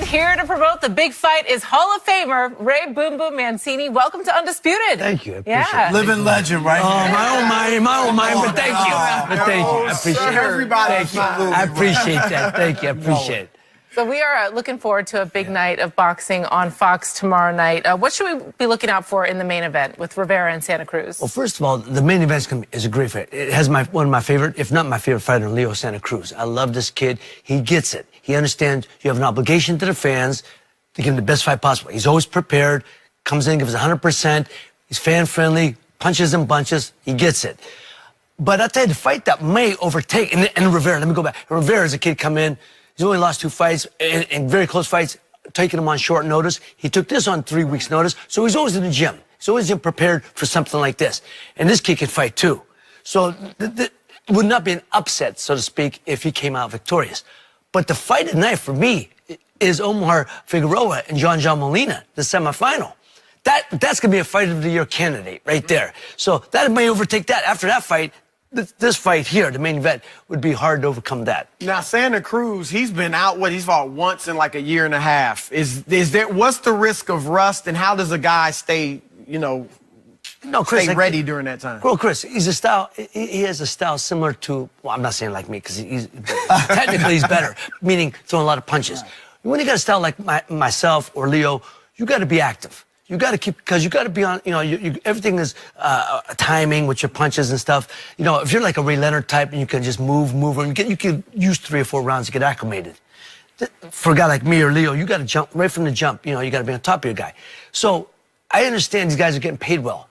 here to promote the big fight is Hall of Famer Ray Boom Boom Mancini. Welcome to Undisputed. Thank you. I appreciate it. Living legend, right? Oh, my own mind, but thank you. Thank you. I appreciate it. Everybody, I appreciate that. Thank you. I appreciate it. So we are looking forward to a big night of boxing on Fox tomorrow night. What should we be looking out for in the main event with Rivera and Santa Cruz? Well, first of all, the main event is a great fight. It has one of my favorite, if not my favorite fighter, Leo Santa Cruz. I love this kid. He gets it. He understands you have an obligation to the fans to give him the best fight possible. He's always prepared, comes in, gives 100%. He's fan-friendly, punches and bunches. He gets it. But I'll tell you, the fight that may overtake, and Rivera, let me go back. Rivera is a kid come in. He's only lost 2 fights, in very close fights, taking him on short notice. He took this on 3 weeks' notice, so he's always in the gym. He's always prepared for something like this. And this kid can fight, too. So it would not be an upset, so to speak, if he came out victorious. But the fight at night, for me, is Omar Figueroa and John Molina, the semifinal. That's going to be a Fight of the Year candidate right there. So that may overtake that. After that fight, this fight here, the main event, would be hard to overcome that. Now, Santa Cruz, he's been out, he's fought once in like a year and a half. What's the risk of rust, and how does a guy stay, Chris, stay ready during that time? Well, Chris, he has a style similar to, well, I'm not saying like me, because technically he's better, meaning throwing a lot of punches. Right. When you got a style like myself or Leo, you got to be active. You got to keep, because you got to be on, everything is timing with your punches and stuff. If you're like a Ray Leonard type and you can just move, and you can use 3 or 4 rounds to get acclimated. For a guy like me or Leo, you got to jump right from the jump. You got to be on top of your guy. So I understand these guys are getting paid well,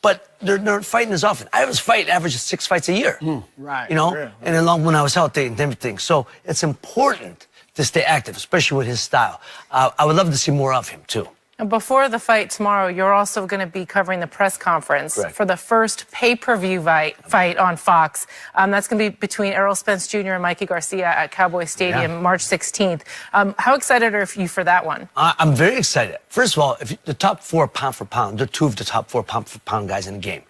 but they're not fighting as often. I was fighting average 6 fights a year. Right. And along when I was healthy and everything. So it's important to stay active, especially with his style. I would love to see more of him, too. Before the fight tomorrow, you're also going to be covering the press conference for the first pay-per-view fight on Fox. That's going to be between Errol, Spence Jr. and Mikey Garcia at Cowboy Stadium, March 16th. How excited are you for that one? I'm very excited. First of all, the top 4 pound for pound, they're 2 of the top 4 pound for pound guys in the game.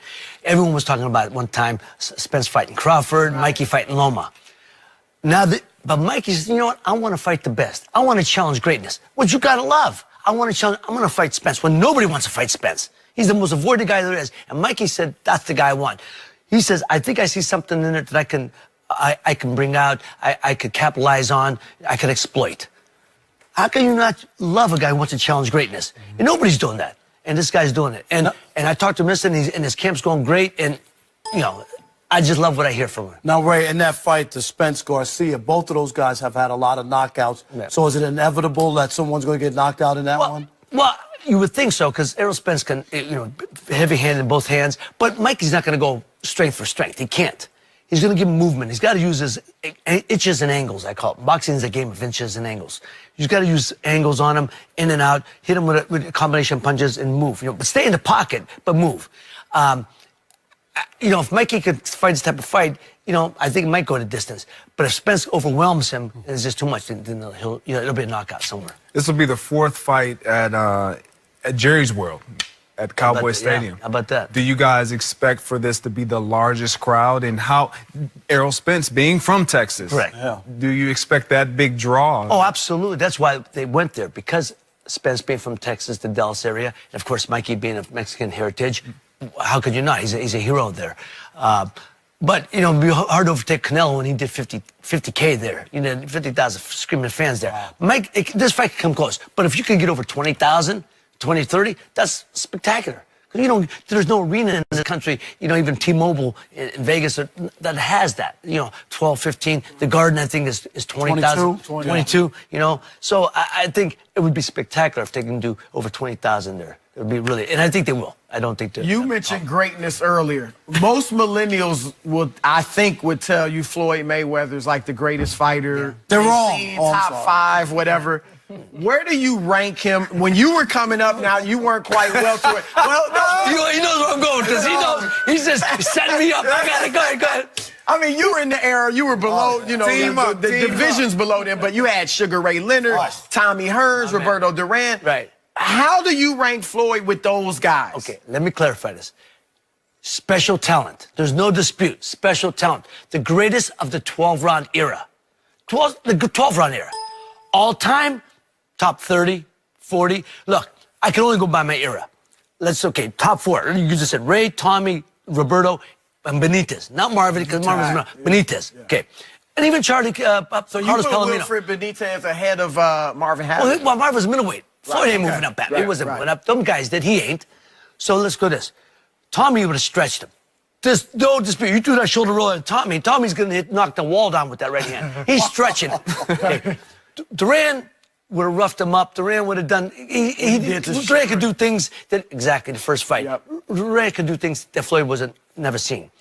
Everyone was talking about it one time, Spence fighting Crawford, Mikey fighting Loma. But Mikey says, you know what? I want to fight the best. I want to challenge greatness, which you got to love. I want to challenge. I'm going to fight Spence when nobody wants to fight Spence. He's the most avoided guy there is. And Mikey said, that's the guy I want. He says, I think I see something in it that I can bring out, I could capitalize on, I could exploit. How can you not love a guy who wants to challenge greatness? And nobody's doing that. And this guy's doing it. And I talked to him, and his camp's going great. And, I just love what I hear from him. Now, Ray, in that fight to Spence Garcia, both of those guys have had a lot of knockouts. Yeah. So is it inevitable that someone's going to get knocked out in that one? Well, you would think so, because Errol Spence can, heavy-handed in both hands. But Mikey's not going to go strength for strength. He can't. He's going to give him movement. He's got to use his inches and angles, I call it. Boxing is a game of inches and angles. You've got to use angles on him, in and out, hit him with a combination of punches and move. But stay in the pocket, but move. If Mikey could fight this type of fight, I think it might go the distance. But if Spence overwhelms him, and it's just too much, then it'll be a knockout somewhere. This will be the 4th fight at Jerry's World at Cowboy Stadium. Yeah. How about that? Do you guys expect for this to be the largest crowd? And how, Errol Spence being from Texas, correct? Yeah. Do you expect that big draw? Oh, absolutely. That's why they went there, because Spence being from Texas, the Dallas area, and of course Mikey being of Mexican heritage. How could you not? He's a hero there. But, it'd be hard to overtake Canelo when he did 50K there. 50,000 screaming fans there. Wow. This fight could come close. But if you can get over 20,000, 20, 30, that's spectacular. Because, there's no arena in the country, even T-Mobile in Vegas that has that. 12, 15. The Garden, I think, is 20,000. 22, So I think it would be spectacular if they can do over 20,000 there. It would be really, and I think they will. I don't think they will. You mentioned greatness earlier. Most millennials would tell you Floyd Mayweather's like the greatest fighter. They're wrong. Top 5, whatever. Where do you rank him? When you were coming up now, you weren't quite well to it. Well, no. He knows where I'm going, because he knows. He's just setting me up. I got it. Go ahead. I mean, you were in the era, you were below, the divisions below them, but you had Sugar Ray Leonard, Tommy Hearns, Roberto Duran. Right. How do you rank Floyd with those guys? Okay, let me clarify this. Special talent. There's no dispute. Special talent. The greatest of the 12-round era. The 12-round era. All time, top 30, 40. Look, I can only go by my era. Okay, top 4. You just said Ray, Tommy, Roberto, and Benitez. Not Marvin, because Marvin's not. Benitez. Yeah. Okay. And even Charlie, so you Carlos put Palomino. Wilfred Benitez ahead of Marvin Harris? Well, Marvin was middleweight. Floyd ain't moving up that. He wasn't moving up. Them guys did. He ain't. So let's go this. Tommy would have stretched him. There's no dispute. You do that shoulder roll at Tommy. Tommy's going to knock the wall down with that right hand. He's stretching it. Okay. Duran would have roughed him up. Duran would have done. Duran could do things that exactly the first fight. Yep. Duran could do things that Floyd wasn't never seen.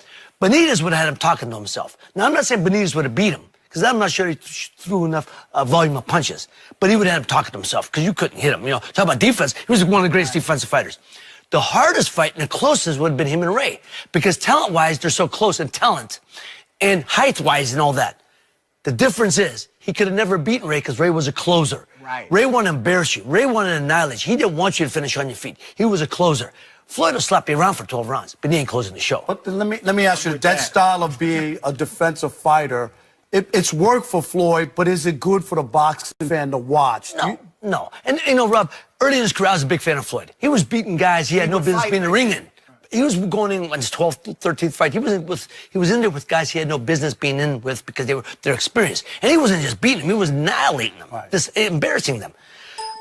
Benitez would have had him talking to himself. Now I'm not saying Benitez would have beat him because I'm not sure he threw enough volume of punches. But he would have had him talking to himself because you couldn't hit him. You know, talk about defense. He was one of the greatest defensive fighters. The hardest fight and the closest would have been him and Ray because talent-wise they're so close in talent and height-wise and all that. The difference is he could have never beaten Ray because Ray was a closer. Right. Ray wanted to embarrass you. Ray wanted to annihilate you. He didn't want you to finish on your feet. He was a closer. Floyd will slap you around for 12 rounds, but he ain't closing the show. But let me ask you, that style of being a defensive fighter, it's worked for Floyd, but is it good for the boxing fan to watch? No. And, you know, Rob, early in his career, I was a big fan of Floyd. He was beating guys he had no business being in the ring in. He was going in on his 12th, 13th fight. He was in there with guys he had no business being in with because they're experienced. And he wasn't just beating them, he was annihilating them, just embarrassing them.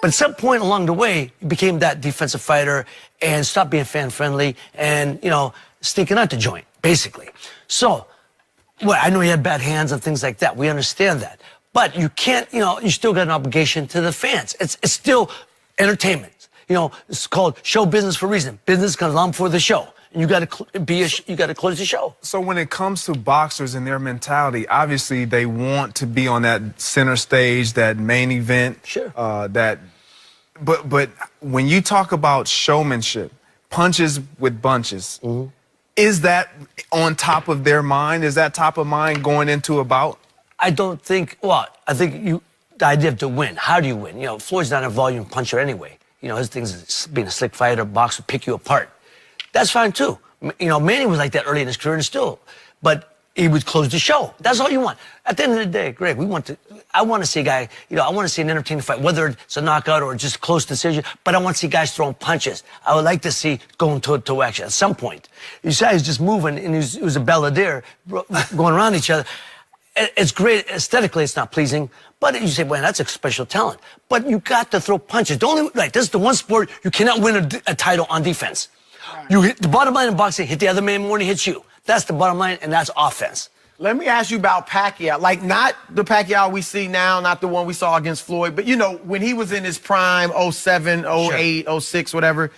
But at some point along the way, he became that defensive fighter and stopped being fan-friendly and, you know, sneaking out the joint, basically. So, well, I know he had bad hands and things like that. We understand that. But you can't, you know, you still got an obligation to the fans. It's still entertainment. You know, it's called show business for a reason. Business comes along before the show. And you got to close the show. So when it comes to boxers and their mentality, obviously they want to be on that center stage, that main event. Sure. But when you talk about showmanship, punches with bunches, is that on top of their mind? Is that top of mind going into a bout? I don't think. Well, I think the idea of to win. How do you win? You know, Floyd's not a volume puncher anyway. You know, his thing is being a slick fighter, boxer, pick you apart. That's fine, too. You know, Manny was like that early in his career and still. But he would close the show. That's all you want. At the end of the day, Greg, I want to see a guy, you know, I want to see an entertaining fight, whether it's a knockout or just a close decision, but I want to see guys throwing punches. I would like to see going toe-to-toe action at some point. You saw he's just moving, and he was a balladeer going around each other. It's great. Aesthetically, it's not pleasing. But you say, well, that's a special talent. But you got to throw punches. This is the one sport you cannot win a title on defense. Right. You hit the bottom line in boxing, hit the other man more than he hits you. That's the bottom line, and that's offense. Let me ask you about Pacquiao. Like, not the Pacquiao we see now, not the one we saw against Floyd, but, you know, when he was in his prime, 07, 08, 06, whatever,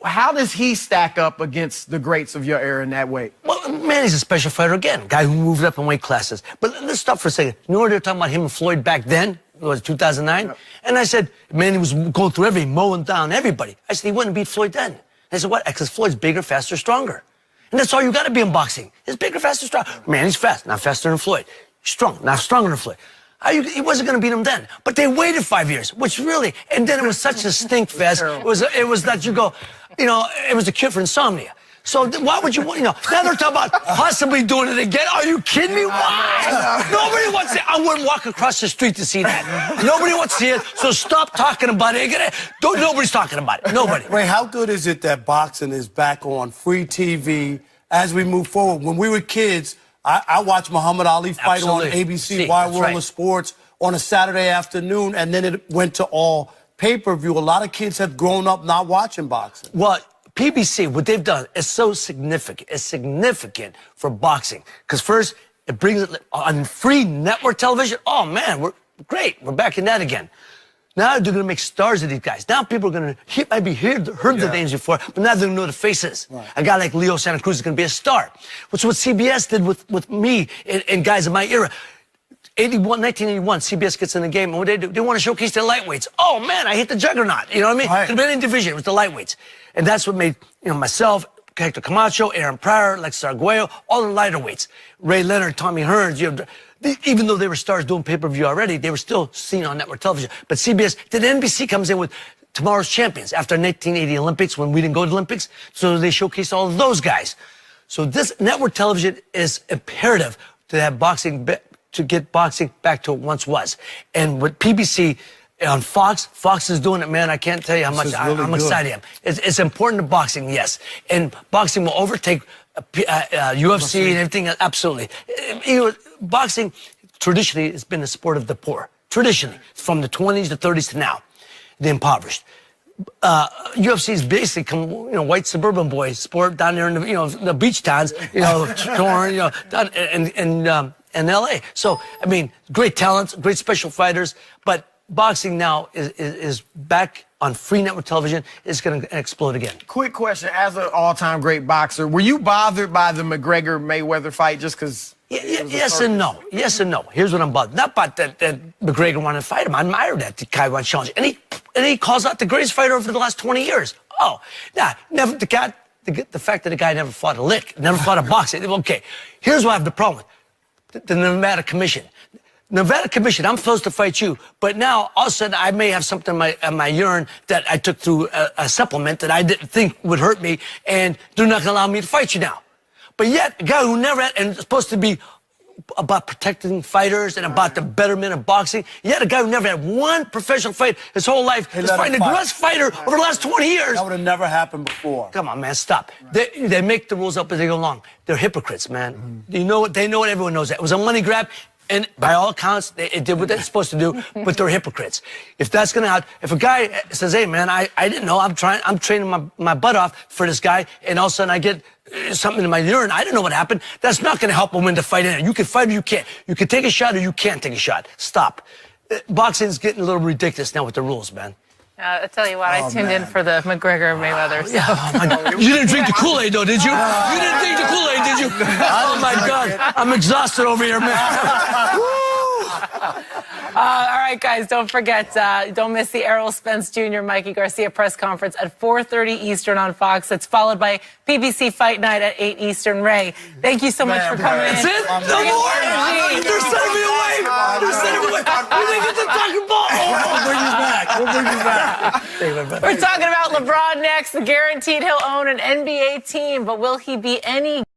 how does he stack up against the greats of your era in that way? Well, Manny's a special fighter again, guy who moved up in weight classes. But let's stop for a second. You know what they were talking about him and Floyd back then? It was 2009? Yep. And I said, Manny was going through mowing down everybody. I said, he wouldn't beat Floyd then. And I said, what? Because Floyd's bigger, faster, stronger. And that's all you got to be in boxing. He's bigger, faster, stronger. Manny's fast, not faster than Floyd. Strong, not stronger than Floyd. He wasn't going to beat him then. But they waited 5 years, which really, and then it was such a stink fest. It was that you go, you know, it was a cure for insomnia. So why would you, you know, now they're talking about possibly doing it again. Are you kidding me? Why? Nobody wants to, I wouldn't walk across the street to see that. Nobody wants to see it, so stop talking about it. Nobody's talking about it. Nobody. Ray, how good is it that boxing is back on free TV as we move forward? When we were kids, I watched Muhammad Ali fight on ABC, Wide World of Sports, on a Saturday afternoon, and then it went to all pay-per-view. A lot of kids have grown up not watching boxing. Well, PBC, what they've done is so significant. It's significant for boxing. Because first, it brings it on free network television. Oh, man, we're great. We're back in that again. Now they're going to make stars of these guys. Now people are going to maybe heard the names before, but now they're going to know the faces. Right. A guy like Leo Santa Cruz is going to be a star. Which is what CBS did with me and guys in my era. 1981, CBS gets in the game, and what they do, they want to showcase their lightweights. Oh, man, I hit the juggernaut. You know what I mean? Right. Could have been any division. It was the lightweights. And that's what made, you know, myself, Hector Camacho, Aaron Pryor, Lex Arguello, all the lighter weights. Ray Leonard, Tommy Hearns, you know, even though they were stars doing pay-per-view already, they were still seen on network television. But CBS, then NBC comes in with Tomorrow's Champions after 1980 Olympics when we didn't go to the Olympics. So they showcase all of those guys. So this network television is imperative to have boxing, to get boxing back to what it once was. And what PBC On Fox is doing it, man. I can't tell you how much Really I'm excited I am. It's important to boxing, yes. And boxing will overtake UFC and everything, absolutely. Boxing, traditionally, has been the sport of the poor. Traditionally, from the 20s to 30s to now, the impoverished. UFC is basically, white suburban boy sport down there in the, the beach towns, torn, down in LA. So, I mean, great talents, great special fighters, but boxing now is back on free network television. It's going to explode again. Quick question. As an all-time great boxer, were you bothered by the McGregor-Mayweather fight just because? Yes and no. Yes and no. Here's what I'm bothered. Not about that McGregor wanted to fight him. I admire that the guy wants to challenge. And he calls out the greatest fighter over the last 20 years. Oh, nah, never the fact that the guy never fought a lick, never fought a boxer. Okay, here's what I have the problem with. The Nevada Commission. Nevada Commission, I'm supposed to fight you, but now all of a sudden I may have something in my urine that I took through a supplement that I didn't think would hurt me, and they're not going to allow me to fight you now. But yet, a guy who never had, and it's supposed to be about protecting fighters and about the betterment of boxing, yet a guy who never had one professional fight his whole life is fighting the best fighter over the last 20 years. That would have never happened before. Come on, man, stop. They make the rules up as they go along. They're hypocrites, man. You know what? They know it. Everyone knows that. It was a money grab. And by all accounts, they did what they're supposed to do, but they're hypocrites. If that's going to happen, if a guy says, hey, man, I didn't know, I'm training my butt off for this guy, and all of a sudden I get something in my urine, I didn't know what happened, that's not going to help him win the fight. You can fight or you can't. You can take a shot or you can't take a shot. Stop. Boxing's getting a little ridiculous now with the rules, man. I'll tell you what, I tuned in for the McGregor-Mayweather. So. Yeah, oh my God. You didn't drink the Kool-Aid, though, did you? You didn't drink the Kool-Aid, did you? Oh, my God. I'm exhausted over here, man. All right, guys, don't forget, don't miss the Errol Spence Jr. Mikey Garcia press conference at 4:30 Eastern on Fox. It's followed by PBC Fight Night at 8 Eastern. Ray, thank you so much for coming in. That's it? No more? They're sending me away. They're sending me away. We didn't get to talk about. We'll bring you back. We'll bring you back. We're talking about LeBron next. Guaranteed he'll own an NBA team, but will he be any